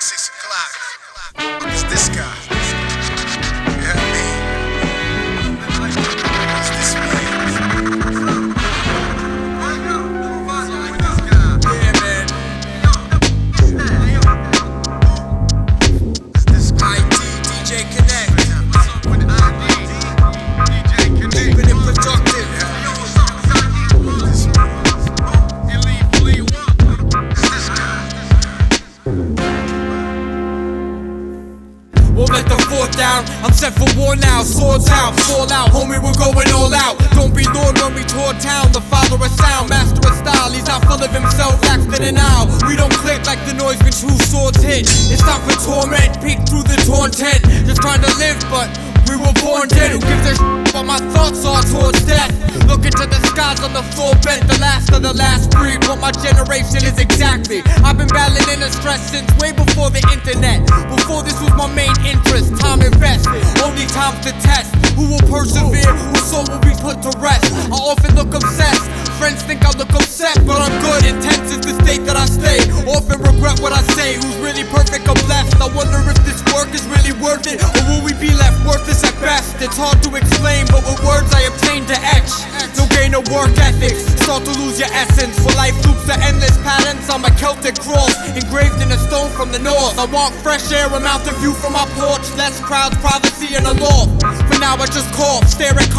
6 o'clock. It's this guy. You heard me? It's this man. Yeah, man. It's this guy. DJ Connect. Open and productive. Won't let the fort down, I'm set for war now. Swords out, fall out, homie, we're going all out. Don't be Lord when we tour town. The father of sound, master of style. He's not full of himself, acting an owl. We don't click like the noise when true swords hit. It's not for torment, peek through the torn tent. Just trying to live, but we were born dead. Who gives a shit what my thoughts are towards death? Look into the skies on the floor bent. The last of the last breed, what my generation is exactly. I've been battling inner stress since way before the internet. Before this was my main interest, time invested. Only time to test who will persevere, whose soul will be put to rest. I often look obsessed, friends think I look upset, but I'm good. Intense is the state that I stay. Often regret what I say, who's really perfect or blessed. I wonder if this work is really worth it, or will we be left worthless at best? It's hard to explain, but with words I obtain to etch. No gain of work ethics, start to lose your essence. For life loops are endless patterns, I'm a Celtic cross, engraved in a stone from the north. I want fresh air, a mountain view from my porch, less crowds, privacy and a law. For now I just cough, stare at